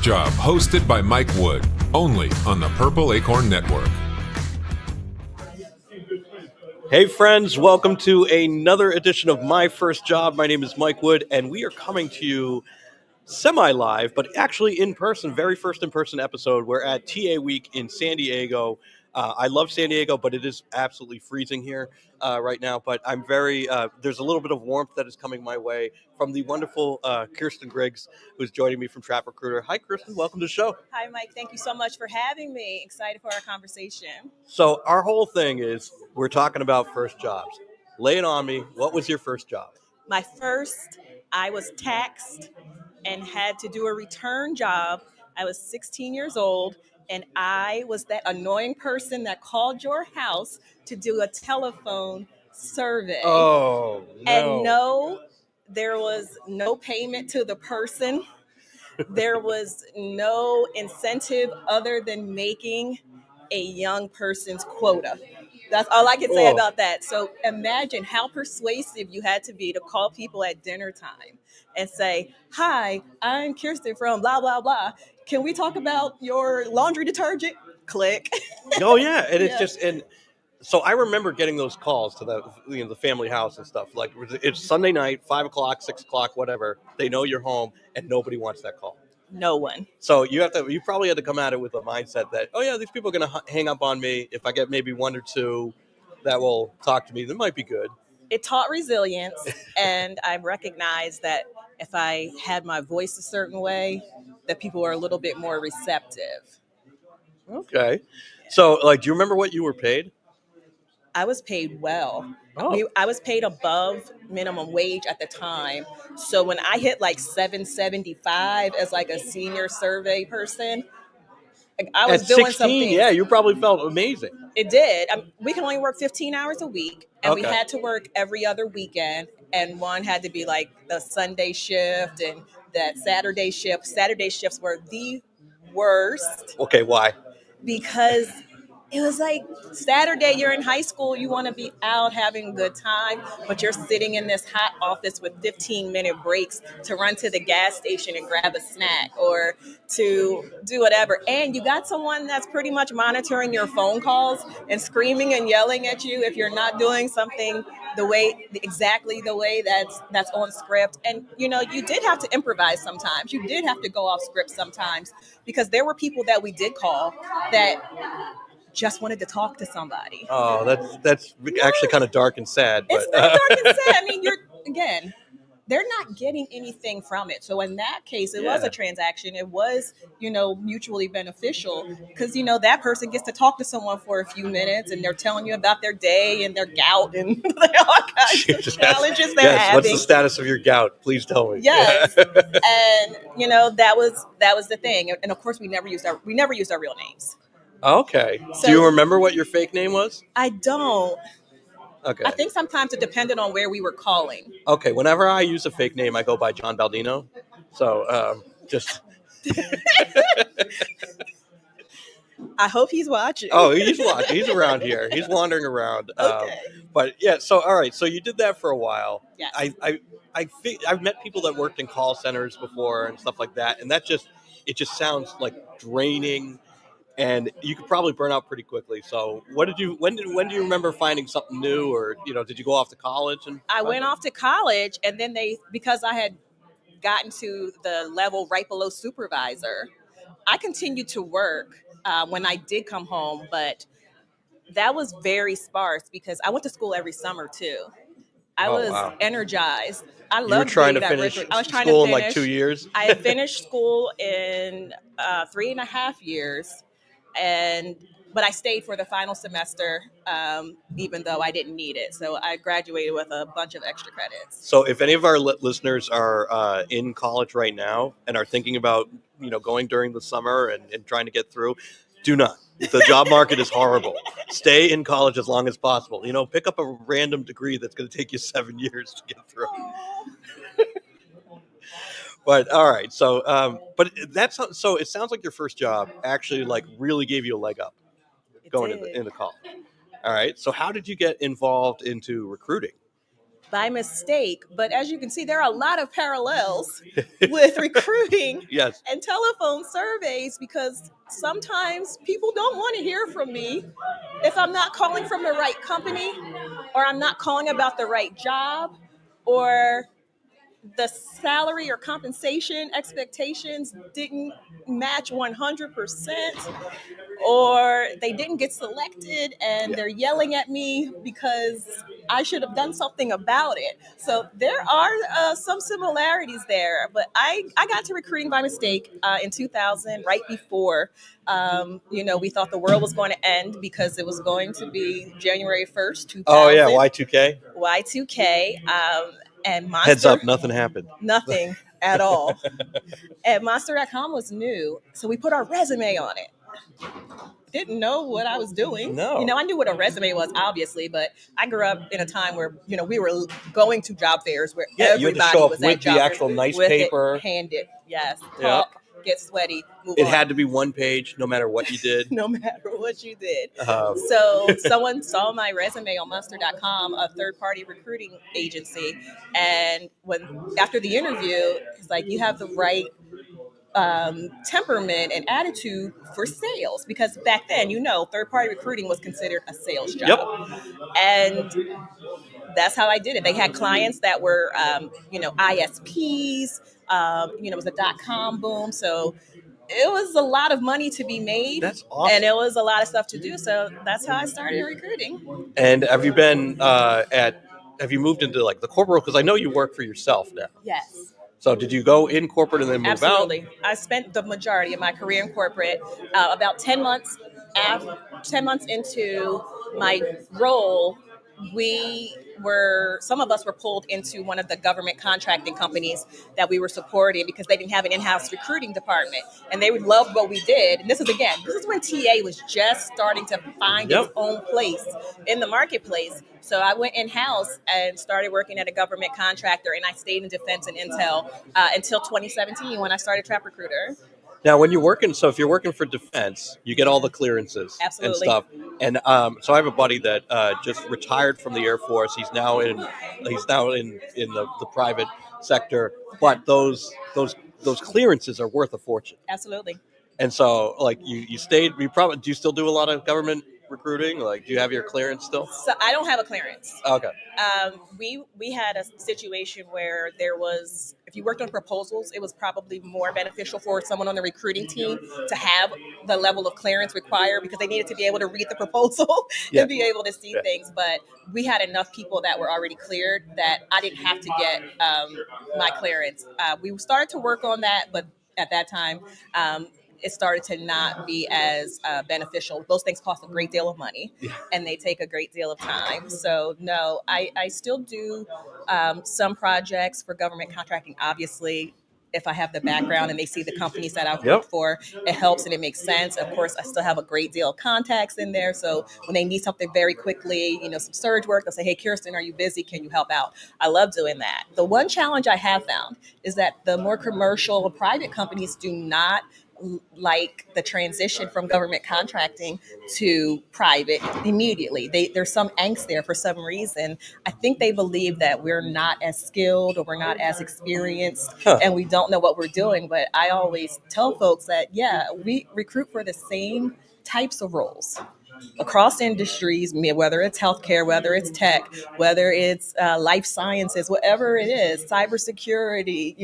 Job, hosted by Mike Wood, only on the Purple Acorn Network. Hey friends, welcome to another edition of My First Job. My name is Mike Wood, and we are coming to you semi-live, but actually in person, very first in-person episode. We're at TA Week in San Diego. I love San Diego, but it is absolutely freezing here right now. But I'm there's a little bit of warmth that is coming my way from the wonderful Keirsten Griggs, who's joining me from Cruder. Hi, Keirsten. Welcome to the show. Hi, Mike. Thank you so much for having me. Excited for our conversation. So our whole thing is we're talking about first jobs. Lay it on me. What was your first job? My first, I was taxed and had to do a return job. I was 16 years old, and I was that annoying person that called your house to do a telephone survey. Oh, no. And no, there was no payment to the person. There was no incentive other than making a young person's quota. That's all I can say about that. So imagine how persuasive you had to be to call people at dinner time and say, "Hi, I'm Keirsten from blah, blah, blah. Can we talk about your laundry detergent?" Click. Oh, yeah. And it's just, and so I remember getting those calls to the family house and stuff. Like it's Sunday night, 5 o'clock, 6 o'clock, whatever. They know you're home and nobody wants that call. No one. So you probably had to come at it with a mindset that, oh yeah, these people are going to hang up on me. If I get maybe one or two that will talk to me, that might be good. It taught resilience, and I recognized that if I had my voice a certain way, that people were a little bit more receptive. Okay. So, do you remember what you were paid? I was paid well. Oh. I was paid above minimum wage at the time. So when I hit like $7.75 as like a senior survey person, I was At doing 16, something. yeah, you probably felt amazing. It did. We can only work 15 hours a week, and we Okay. had to work every other weekend. And one had to be like the Sunday shift and that Saturday shift. Saturday shifts were the worst. Okay, why? Because it was like Saturday, you're in high school, you want to be out having a good time, but you're sitting in this hot office with 15-minute breaks to run to the gas station and grab a snack or to do whatever. And you got someone that's pretty much monitoring your phone calls and screaming and yelling at you if you're not doing something exactly the way that's on script. And you did have to improvise sometimes. You did have to go off script sometimes, because there were people that we did call that just wanted to talk to somebody. Oh, that's actually kind of dark and sad. It's not dark and sad. I mean, they're not getting anything from it. So in that case, it was a transaction. It was, mutually beneficial, because, that person gets to talk to someone for a few minutes and they're telling you about their day and their gout and all kinds of challenges they're having. What's the status of your gout? Please tell me. Yes. And, that was the thing. And of course, we never used our real names. Okay. So, do you remember what your fake name was? I don't. Okay. I think sometimes it depended on where we were calling. Okay. Whenever I use a fake name, I go by John Baldino. So just. I hope he's watching. Oh, he's watching. He's around here. He's wandering around. Okay. But yeah. So all right. So you did that for a while. Yes. I've met people that worked in call centers before and stuff like that, and it just sounds like draining. And you could probably burn out pretty quickly. So when do you remember finding something new, or did you go off to college? I went off to college, and then because I had gotten to the level right below supervisor, I continued to work when I did come home, but that was very sparse because I went to school every summer too. I was energized. I loved. You were trying to finish school in like 2 years? I had finished school in 3.5 years. But I stayed for the final semester, even though I didn't need it. So I graduated with a bunch of extra credits. So if any of our listeners are in college right now and are thinking about, going during the summer and trying to get through, do not. The job market is horrible. Stay in college as long as possible. Pick up a random degree that's going to take you 7 years to get through. But all right, so so it sounds like your first job actually really gave you a leg up going into college. All right, so how did you get involved into recruiting? by mistake. But as you can see, there are a lot of parallels with recruiting Yes. and telephone surveys, because sometimes people don't want to hear from me if I'm not calling from the right company, or I'm not calling about the right job, or the salary or compensation expectations didn't match 100%, or they didn't get selected and they're yelling at me because I should have done something about it. So there are some similarities there. But I got to recruiting by mistake in 2000, right before, we thought the world was going to end because it was going to be January 1st, 2000. Oh, yeah, Y2K. Y2K. And Monster. Heads up, nothing happened. Nothing at all. And Monster.com was new. So we put our resume on it. Didn't know what I was doing. No. I knew what a resume was, obviously, but I grew up in a time where, we were going to job fairs where everybody you had to show up was with at job the actual fairs, nice with paper. It handed, yes. Yeah. Talk, get sweaty, move It on. had to be one page, no matter what you did. No matter what you did. So someone saw my resume on Monster.com, a third-party recruiting agency, and after the interview, it's like, you have the right temperament and attitude for sales, because back then, third-party recruiting was considered a sales job. Yep. And that's how I did it. They had clients that were, ISPs. It was a .com boom, so it was a lot of money to be made. That's awesome. And it was a lot of stuff to do. So that's how I started recruiting. And have you been have you moved into like the corporate? Because I know you work for yourself now. Yes. So did you go in corporate and then move Absolutely. out? I spent the majority of my career in corporate. About 10 months 10 months into my role, some of us were pulled into one of the government contracting companies that we were supporting because they didn't have an in-house recruiting department, and they loved what we did. And this is when TA was just starting to find its own place in the marketplace. So I went in-house and started working at a government contractor, and I stayed in defense and intel until 2017 when I started Trap Recruiter. Now, when you're working, so if you're working for defense, you get all the clearances and stuff. And so I have a buddy that just retired from the Air Force. He's now in the private sector, but those clearances are worth a fortune. Absolutely. And so, like, you stayed. Do you still do a lot of government recruiting? Like, do you have your clearance still? So I don't have a clearance. Okay. We had a situation where there was, if you worked on proposals, it was probably more beneficial for someone on the recruiting team to have the level of clearance required, because they needed to be able to read the proposal and be able to see things. But we had enough people that were already cleared that I didn't have to get my clearance. We started to work on that, but at that time, it started to not be as beneficial. Those things cost a great deal of money, and they take a great deal of time. So no, I still do some projects for government contracting. Obviously, if I have the background and they see the companies that I've worked for, it helps and it makes sense. Of course, I still have a great deal of contacts in there. So when they need something very quickly, some surge work, they'll say, hey, Keirsten, are you busy? Can you help out? I love doing that. The one challenge I have found is that the more commercial or private companies do not like the transition from government contracting to private immediately. There's some angst there for some reason. I think they believe that we're not as skilled or we're not as experienced and we don't know what we're doing. But I always tell folks that, we recruit for the same types of roles across industries, whether it's healthcare, whether it's tech, whether it's life sciences, whatever it is, cybersecurity.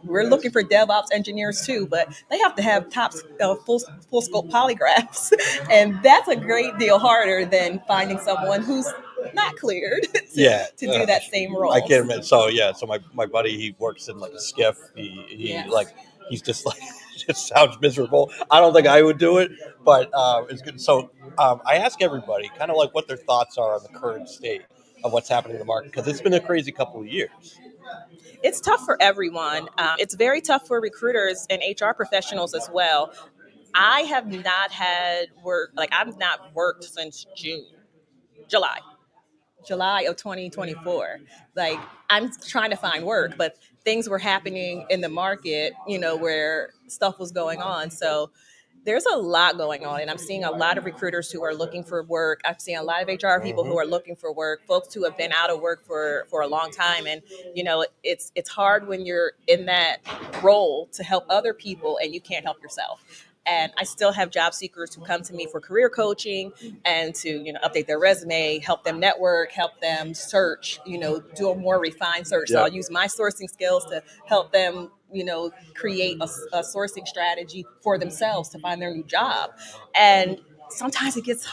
We're looking for DevOps engineers too, but they have to have full scope polygraphs, and that's a great deal harder than finding someone who's not cleared to do that same role. I can't imagine. So my buddy, he works in like a skiff. He's just like, it just sounds miserable. I don't think I would do it, but it's good. So I ask everybody kind of like what their thoughts are on the current state of what's happening in the market, because it's been a crazy couple of years. It's tough for everyone. It's very tough for recruiters and HR professionals as well. I have not had work, I've not worked since July of 2024. I'm trying to find work, but things were happening in the market, where stuff was going on. So there's a lot going on, and I'm seeing a lot of recruiters who are looking for work. I'm seeing a lot of HR people who are looking for work, folks who have been out of work for a long time. And it's hard when you're in that role to help other people and you can't help yourself. And I still have job seekers who come to me for career coaching and to update their resume, help them network, help them search, do a more refined search. So Yeah. I'll use my sourcing skills to help them create a sourcing strategy for themselves to find their new job. And sometimes it gets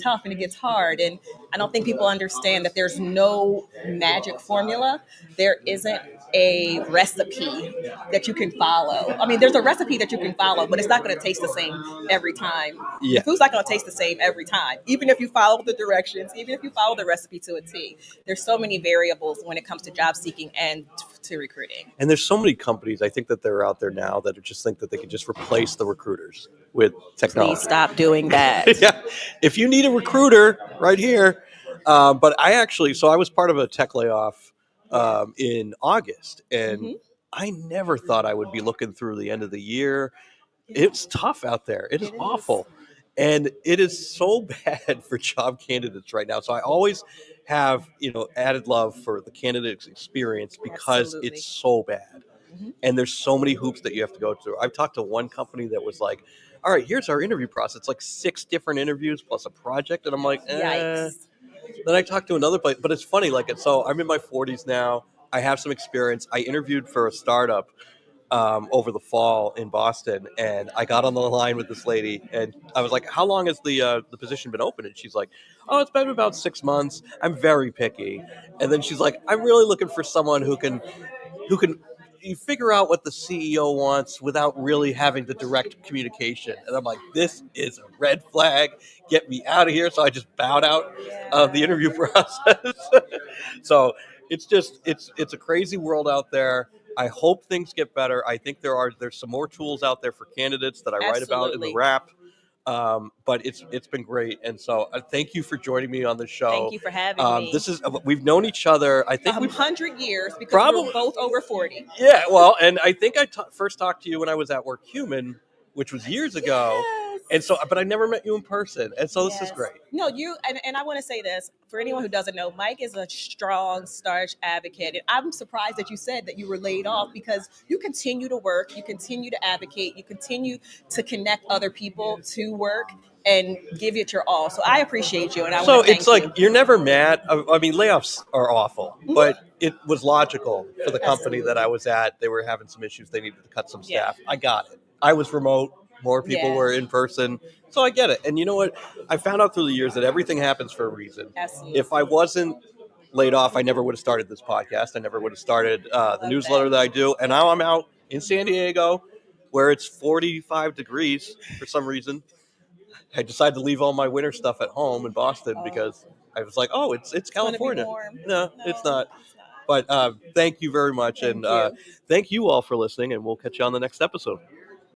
tough and it gets hard. And I don't think people understand that there's no magic formula. There isn't a recipe that you can follow. I mean, there's a recipe that you can follow, but it's not going to taste the same every time. Yeah. The food's not going to taste the same every time, even if you follow the directions, even if you follow the recipe to a T. There's so many variables when it comes to job seeking and to recruiting. And there's so many companies, I think, that they're out there now that just think that they can just replace the recruiters with technology. Please stop doing that. Yeah. If you need a recruiter, right here. But I was part of a tech layoff in August, and I never thought I would be looking through the end of the year. It's tough out there. It is awful. And it is so bad for job candidates right now. So I always have, added love for the candidate's experience because Absolutely. it's so bad. And there's so many hoops that you have to go through. I've talked to one company that was like, all right, here's our interview process. It's like 6 different interviews plus a project. And I'm like, Yikes. Then I talked to another place, but it's funny. So I'm in my 40s now. I have some experience. I interviewed for a startup over the fall in Boston, and I got on the line with this lady, and I was like, "How long has the position been open?" And she's like, "Oh, it's been about 6 months. I'm very picky." And then she's like, "I'm really looking for someone who can you figure out what the CEO wants without really having the direct communication." And I'm like, "This is a red flag. Get me out of here." So I just bowed out of the interview process. So it's a crazy world out there. I hope things get better. I think there's some more tools out there for candidates that I write about in the Absolutely. wrap. But it's been great, and so thank you for joining me on the show. Thank you for having me. We've known each other. I think 100 years because Probably- we're both over 40. Yeah, well, and I think I first talked to you when I was at Work Human, which was years ago. Yes. And so, but I never met you in person, and so this is Yes. great. No, and I want to say this for anyone who doesn't know, Mike is a strong starch advocate. And I'm surprised that you said that you were laid off because you continue to work, you continue to advocate, you continue to connect other people to work and give it your all. So I appreciate you, and I So want to it's thank like you're never mad. I mean, layoffs are awful, but it was logical for the company that I was at. They were having some issues; they needed to cut some staff. I got it. I was remote. More people Yeah. were in person. So I get it. And you know what? I found out through the years that everything happens for a reason. Absolutely. If I wasn't laid off, I never would have started this podcast. I never would have started the newsletter that I do. And now I'm out in San Diego where it's 45 degrees for some reason. I decided to leave all my winter stuff at home in Boston because I was like, oh, it's California. warm. No, it's not. But thank you very much. Thank and you. thank you all for listening. And we'll catch you on the next episode.